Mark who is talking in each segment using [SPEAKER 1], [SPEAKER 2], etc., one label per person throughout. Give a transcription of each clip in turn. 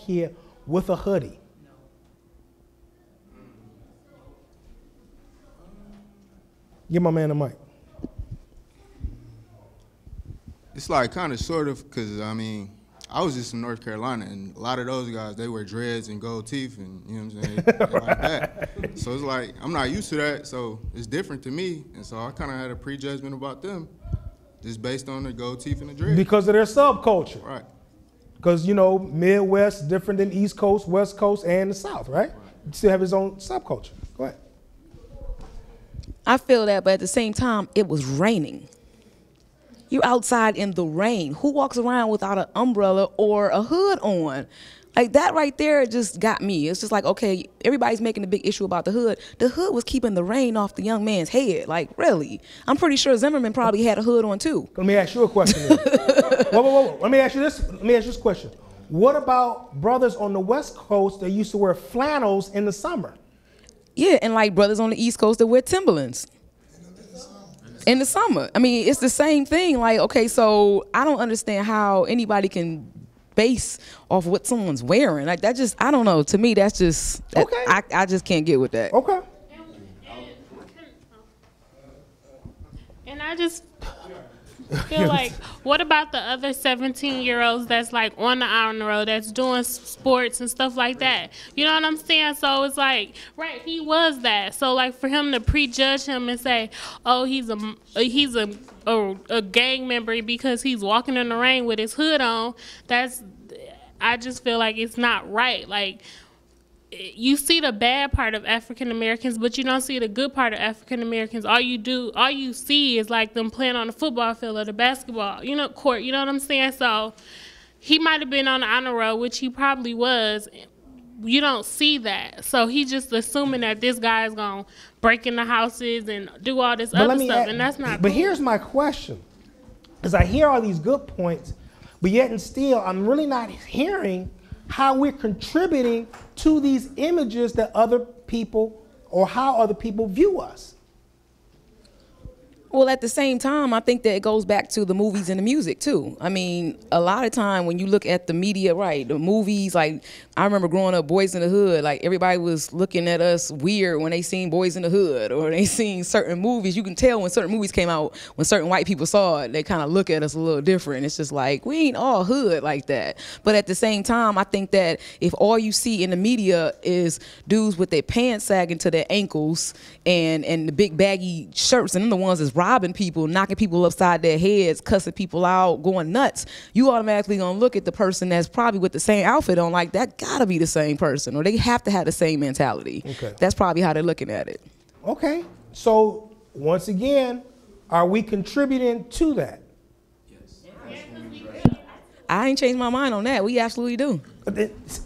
[SPEAKER 1] kid with a hoodie? Give my man the mic.
[SPEAKER 2] It's like kind of sort of, because I mean, I was just in North Carolina, and a lot of those guys, they wear dreads and gold teeth, and you know what I'm saying, and like that. So it's like, I'm not used to that, so it's different to me, and so I kind of had a prejudgment about them, just based on the gold teeth and the dreads.
[SPEAKER 1] Because of their subculture.
[SPEAKER 2] Right.
[SPEAKER 1] Because, you know, Midwest different than East Coast, West Coast, and the South, right? You still have his own subculture. Go ahead.
[SPEAKER 3] I feel that, but at the same time, it was raining. You're outside in the rain. Who walks around without an umbrella or a hood on? Like, that right there just got me. It's just like, okay, everybody's making a big issue about the hood. The hood was keeping the rain off the young man's head. Like, really? I'm pretty sure Zimmerman probably had a hood on too.
[SPEAKER 1] Let me ask you a question. Whoa. Let me ask you this question. What about brothers on the West Coast that used to wear flannels in the summer?
[SPEAKER 3] Yeah, and like brothers on the East Coast that wear Timberlands. In the summer. I mean, it's the same thing. Like, okay, so I don't understand how anybody can base off what someone's wearing. Like, that just, I don't know. To me, that's just,
[SPEAKER 1] okay.
[SPEAKER 3] I just can't get with that.
[SPEAKER 1] Okay.
[SPEAKER 4] And I just feel like, what about the other 17-year-olds that's like on the honor roll, that's doing sports and stuff like that? You know what I'm saying? So it's like, right, he was that. So like for him to prejudge him and say, oh, he's a gang member because he's walking in the rain with his hood on, I just feel like it's not right. Like, you see the bad part of African Americans, but you don't see the good part of African Americans. All you see is like them playing on the football field or the basketball, court. You know what I'm saying? So he might have been on the honor roll, which he probably was. You don't see that. So he just assuming that this guy is gonna break into houses and do all this other stuff, and that's not.
[SPEAKER 1] But
[SPEAKER 4] cool.
[SPEAKER 1] Here's my question, because I hear all these good points, but yet and still I'm really not hearing how we're contributing to these images that other people, or how other people view us.
[SPEAKER 3] Well, at the same time, I think that it goes back to the movies and the music too. I mean, a lot of time when you look at the media, right, the movies, like I remember growing up, Boys in the Hood, like everybody was looking at us weird when they seen Boys in the Hood or they seen certain movies. You can tell when certain movies came out, when certain white people saw it, they kind of look at us a little different. It's just like, we ain't all hood like that. But at the same time, I think that if all you see in the media is dudes with their pants sagging to their ankles and the big baggy shirts, and them the ones that's robbing people, knocking people upside their heads, cussing people out, going nuts, you automatically gonna look at the person that's probably with the same outfit on like, that gotta be the same person, or they have to have the same mentality. Okay. That's probably how they're looking at it.
[SPEAKER 1] Okay, so once again, are we contributing to that?
[SPEAKER 3] Yes. I ain't changed my mind on that. We absolutely do.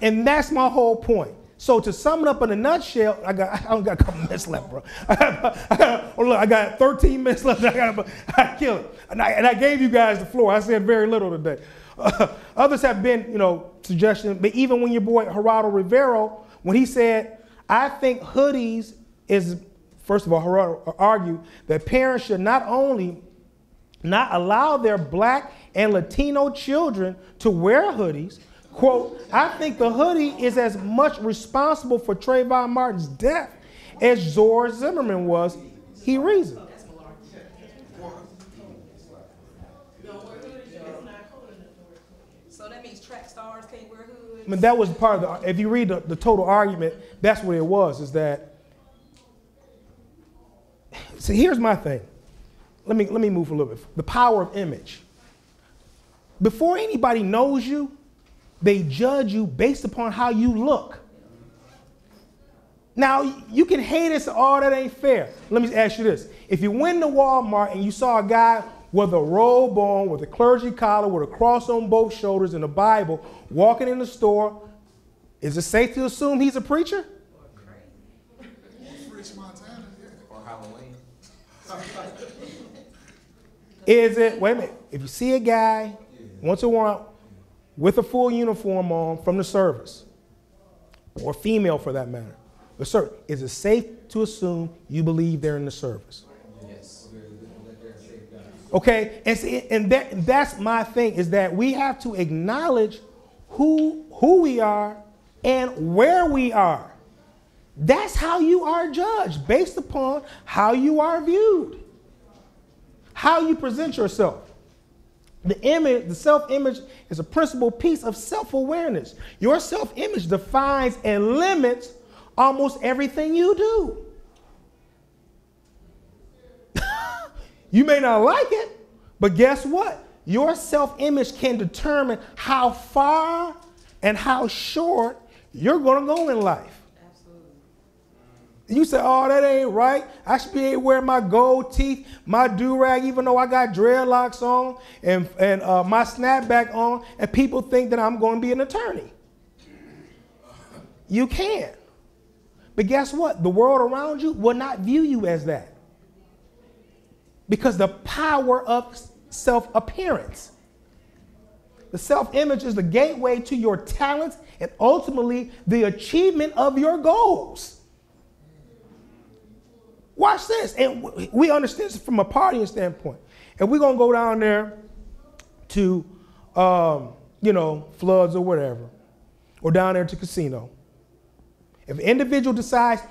[SPEAKER 1] And that's my whole point. So to sum it up in a nutshell, I only got a couple minutes left, bro. I got 13 minutes left. I kill it. And I gave you guys the floor. I said very little today. Others have been, suggestions. But even when your boy Gerardo Rivero, when he said, I think hoodies is, first of all, Gerardo argued that parents should not only not allow their black and Latino children to wear hoodies, quote, I think the hoodie is as much responsible for Trayvon Martin's death as George Zimmerman was. He reasoned.
[SPEAKER 3] So that means track stars can't wear hoods?
[SPEAKER 1] I mean, that was part of the, if you read the total argument, that's what it was, is that, see, here's my thing. Let me move a little bit. The power of image. Before anybody knows you, they judge you based upon how you look. Now, you can hate us, oh, that ain't fair. Let me ask you this. If you went to Walmart and you saw a guy with a robe on, with a clergy collar, with a cross on both shoulders and a Bible, walking in the store, is it safe to assume he's a preacher?
[SPEAKER 5] Or Halloween.
[SPEAKER 1] Is it, wait a minute, if you see a guy once in a while with a full uniform on from the service, or female for that matter, is it safe to assume you believe they're in the service?
[SPEAKER 5] Yes.
[SPEAKER 1] Okay, and that's my thing, is that we have to acknowledge who we are and where we are. That's how you are judged, based upon how you are viewed, how you present yourself. The self-image is a principal piece of self-awareness. Your self-image defines and limits almost everything you do. You may not like it, but guess what? Your self-image can determine how far and how short you're going to go in life. Absolutely. You say, oh, that ain't right. I should be able to wear my gold teeth, my do-rag, even though I got dreadlocks on and my snapback on, and people think that I'm going to be an attorney. You can. But guess what? The world around you will not view you as that. Because the power of self-appearance. The self-image is the gateway to your talents and ultimately the achievement of your goals. Watch this. And we understand this from a partying standpoint. And we're going to go down there to, Floods or whatever, or down there to casino. If an individual decides,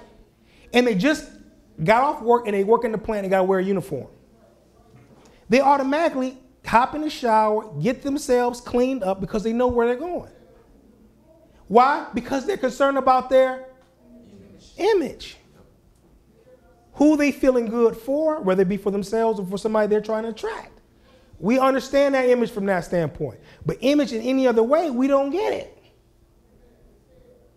[SPEAKER 1] and they just got off work and they work in the plant, they got to wear a uniform, they automatically hop in the shower, get themselves cleaned up because they know where they're going. Why? Because they're concerned about their image. Who they feeling good for, whether it be for themselves or for somebody they're trying to attract. We understand that image from that standpoint. But image in any other way, we don't get it.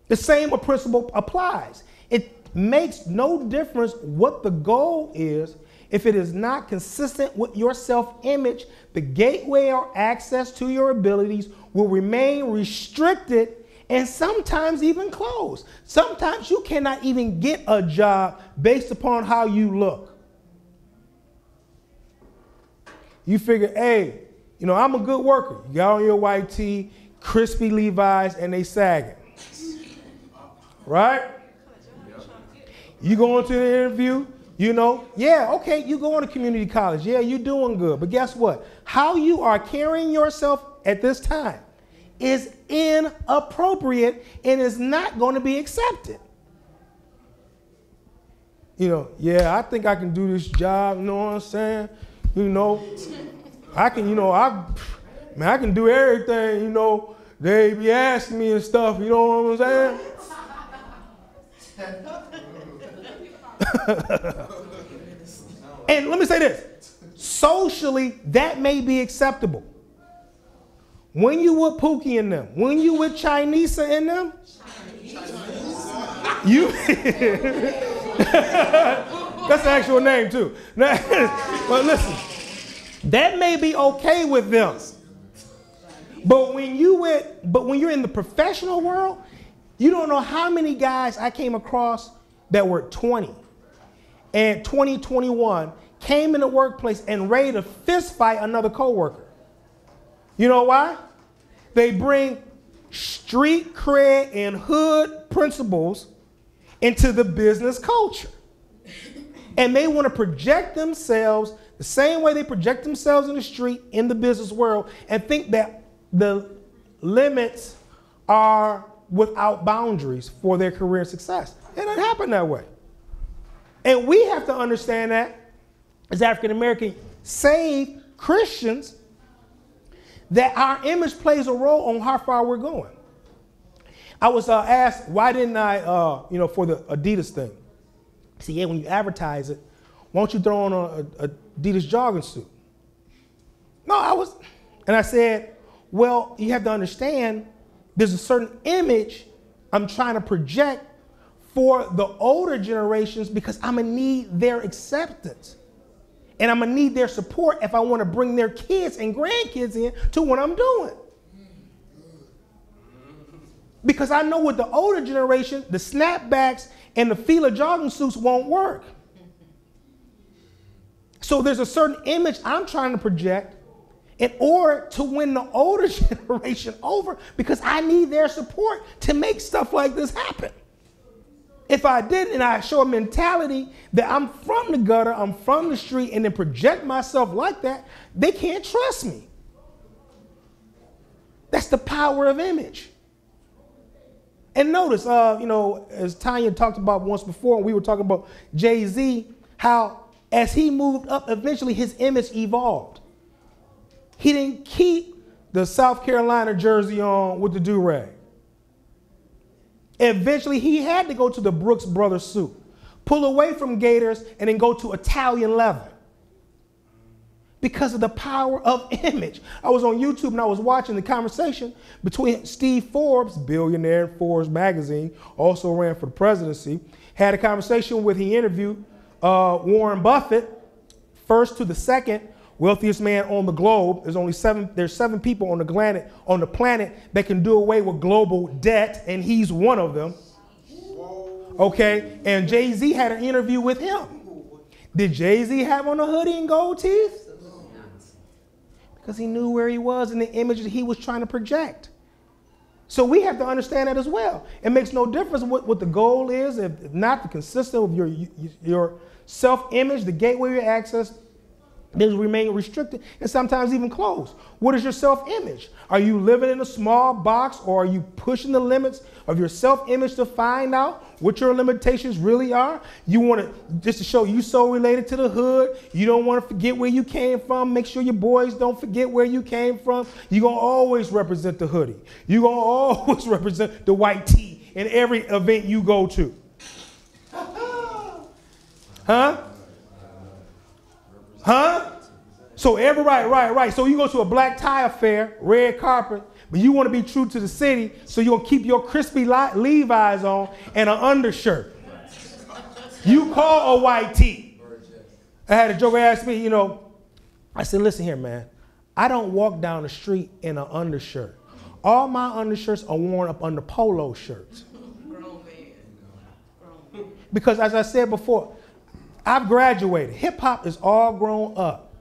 [SPEAKER 1] The same principle applies. It makes no difference what the goal is. If it is not consistent with your self-image, the gateway or access to your abilities will remain restricted and sometimes even closed. Sometimes you cannot even get a job based upon how you look. You figure, hey, I'm a good worker. You got on your white tee, crispy Levi's, and they sagging. Right? You go into the interview, yeah, okay, you go to community college. Yeah, you're doing good. But guess what? How you are carrying yourself at this time is inappropriate and is not going to be accepted. Yeah, I think I can do this job, you know what I'm saying? I can, I can do everything, they be asking me and stuff, you know what I'm saying? And let me say this, socially, that may be acceptable. When you with Pookie and them, when you with Chinesa and them, you, that's the actual name too. But listen, that may be okay with them. But when you're in the professional world, you don't know how many guys I came across that were 20 and 21 came in the workplace and ready to fist fight another coworker. You know why? They bring street cred and hood principles into the business culture. And they want to project themselves the same way they project themselves in the street, in the business world, and think that the limits are without boundaries for their career success. It doesn't happen that way. And we have to understand that as African American saved Christians, that our image plays a role on how far we're going. I was asked, why didn't I, for the Adidas thing? See, yeah, when you advertise it, why don't you throw on a Adidas jogging suit? No, and I said, well, you have to understand, there's a certain image I'm trying to project for the older generations because I'm gonna need their acceptance. And I'm gonna need their support if I wanna bring their kids and grandkids in to what I'm doing. Because I know with the older generation, the snapbacks and the Fila jogging suits won't work. So there's a certain image I'm trying to project in order to win the older generation over because I need their support to make stuff like this happen. If I didn't and I show a mentality that I'm from the gutter, I'm from the street, and then project myself like that, they can't trust me. That's the power of image. And notice, as Tanya talked about once before, we were talking about Jay-Z, how as he moved up, eventually his image evolved. He didn't keep the South Carolina jersey on with the do-rag. Eventually, he had to go to the Brooks Brothers suit, pull away from Gators, and then go to Italian leather because of the power of image. I was on YouTube and I was watching the conversation between Steve Forbes, billionaire in Forbes magazine, also ran for the presidency, had a conversation with, he interviewed Warren Buffett, first to the second wealthiest man on the globe. There's seven people on the planet that can do away with global debt, and he's one of them. Okay, and Jay-Z had an interview with him. Did Jay-Z have on a hoodie and gold teeth? Because he knew where he was and the image that he was trying to project. So we have to understand that as well. It makes no difference what the goal is, if not the consistent with your self-image, the gateway of access, they remain restricted and sometimes even closed. What is your self-image? Are you living in a small box, or are you pushing the limits of your self-image to find out what your limitations really are? You want to, just to show you so related to the hood, you don't want to forget where you came from, make sure your boys don't forget where you came from. You're going to always represent the hoodie. You're going to always represent the white tee in every event you go to. Huh? Huh? So right. So you go to a black tie affair, red carpet, but you want to be true to the city, so you're going to keep your crispy Levi's on and an undershirt. You call a white tee. I had a joker ask me, I said, listen here, man. I don't walk down the street in an undershirt. All my undershirts are worn up under polo shirts. Because as I said before, I've graduated. Hip hop is all grown up.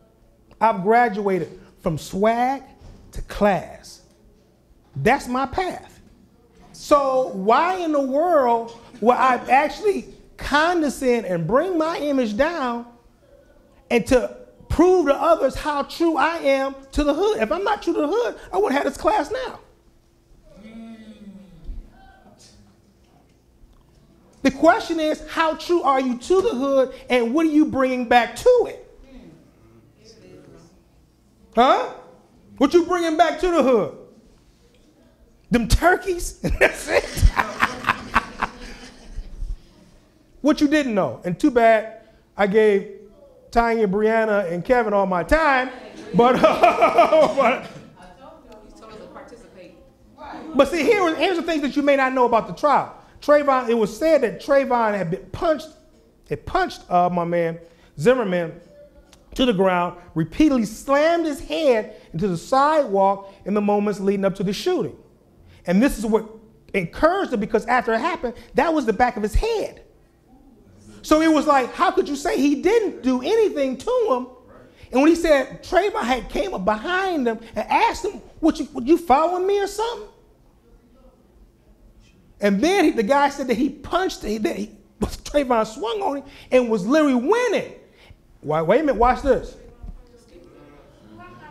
[SPEAKER 1] I've graduated from swag to class. That's my path. So why in the world would I actually condescend and bring my image down and to prove to others how true I am to the hood? If I'm not true to the hood, I wouldn't have this class now. The question is, how true are you to the hood, and what are you bringing back to it? Huh? What you bringing back to the hood? Them turkeys? That's it. What you didn't know, and too bad I gave Tanya, Brianna, and Kevin all my time, but see, here's the things that you may not know about the trial. Trayvon, it was said that Trayvon had been punched my man Zimmerman to the ground, repeatedly slammed his head into the sidewalk in the moments leading up to the shooting. And this is what encouraged him, because after it happened, that was the back of his head. So it was like, how could you say he didn't do anything to him? And when he said Trayvon had came up behind him and asked him, would you following me or something? And then the guy said that he punched, Trayvon swung on him and was literally winning. Wait a minute, watch this.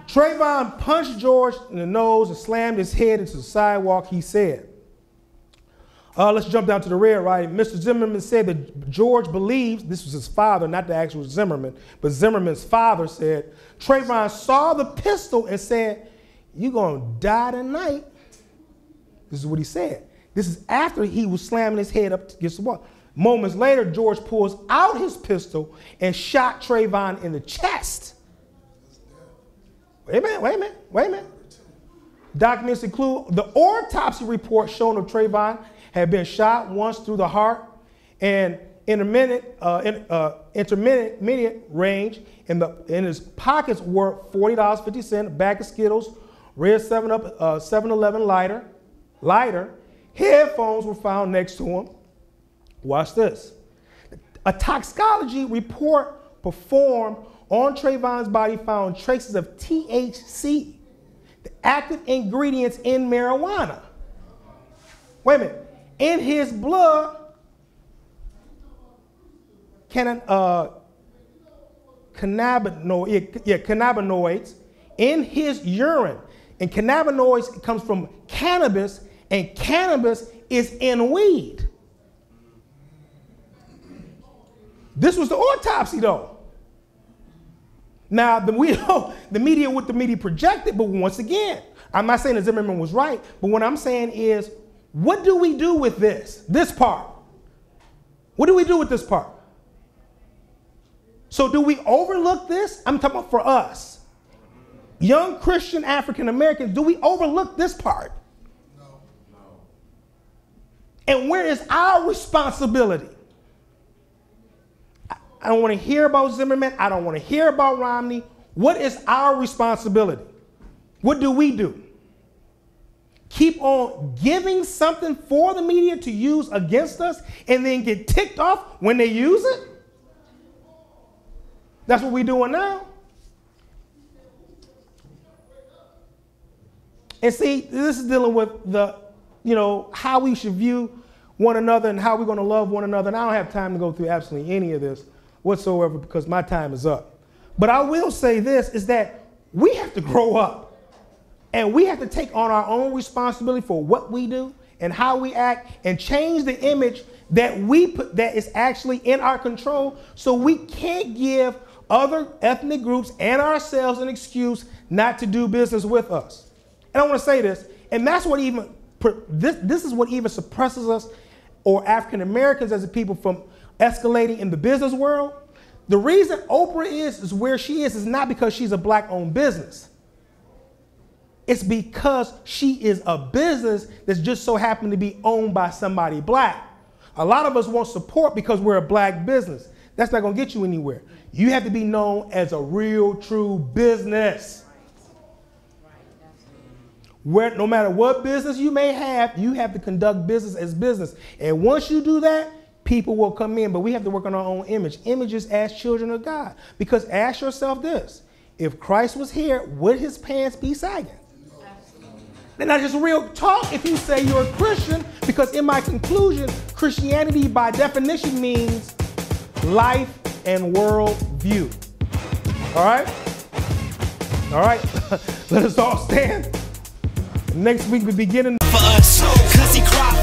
[SPEAKER 1] Trayvon punched George in the nose and slammed his head into the sidewalk, he said. Let's jump down to the red, right? Mr. Zimmerman said that George believes, this was his father, not the actual Zimmerman, but Zimmerman's father said, Trayvon saw the pistol and said, "You're going to die tonight." This is what he said. This is after he was slamming his head up against the wall. Moments later, George pulls out his pistol and shot Trayvon in the chest. Wait a minute. Documents include the autopsy report showing that Trayvon had been shot once through the heart and intermittent range. In his pockets were $40.50, a bag of Skittles, red 7-Eleven lighter. Headphones were found next to him. Watch this. A toxicology report performed on Trayvon's body found traces of THC, the active ingredients in marijuana. Wait a minute. In his blood, cannabinoids. In his urine, And cannabinoids comes from cannabis, and cannabis is in weed. This was the autopsy, though. Now, the media, what the media projected, but once again, I'm not saying that Zimmerman was right, but what I'm saying is, what do we do with this part? What do we do with this part? So do we overlook this? I'm talking about for us. Young Christian African Americans, do we overlook this part? No. And where is our responsibility? I don't want to hear about Zimmerman. I don't want to hear about Romney. What is our responsibility? What do we do? Keep on giving something for the media to use against us and then get ticked off when they use it? That's what we're doing now. And see, this is dealing with how we should view one another and how we're going to love one another. And I don't have time to go through absolutely any of this whatsoever because my time is up. But I will say this, is that we have to grow up and we have to take on our own responsibility for what we do and how we act and change the image that we put that is actually in our control, so we can't give other ethnic groups and ourselves an excuse not to do business with us. And I want to say this, and that's what even, this is what even suppresses us or African Americans as a people from escalating in the business world. The reason Oprah is where she is not because she's a black-owned business. It's because she is a business that's just so happened to be owned by somebody black. A lot of us want support because we're a black business. That's not going to get you anywhere. You have to be known as a real, true business. Where no matter what business you may have, you have to conduct business as business. And once you do that, people will come in. But we have to work on our own image. Images as children of God. Because ask yourself this. If Christ was here, would his pants be sagging? Then that's just real talk if you say you're a Christian, because in my conclusion, Christianity by definition means life and world view. All right? All right. Let us all stand. Next week we begin for us, 'cause he cried.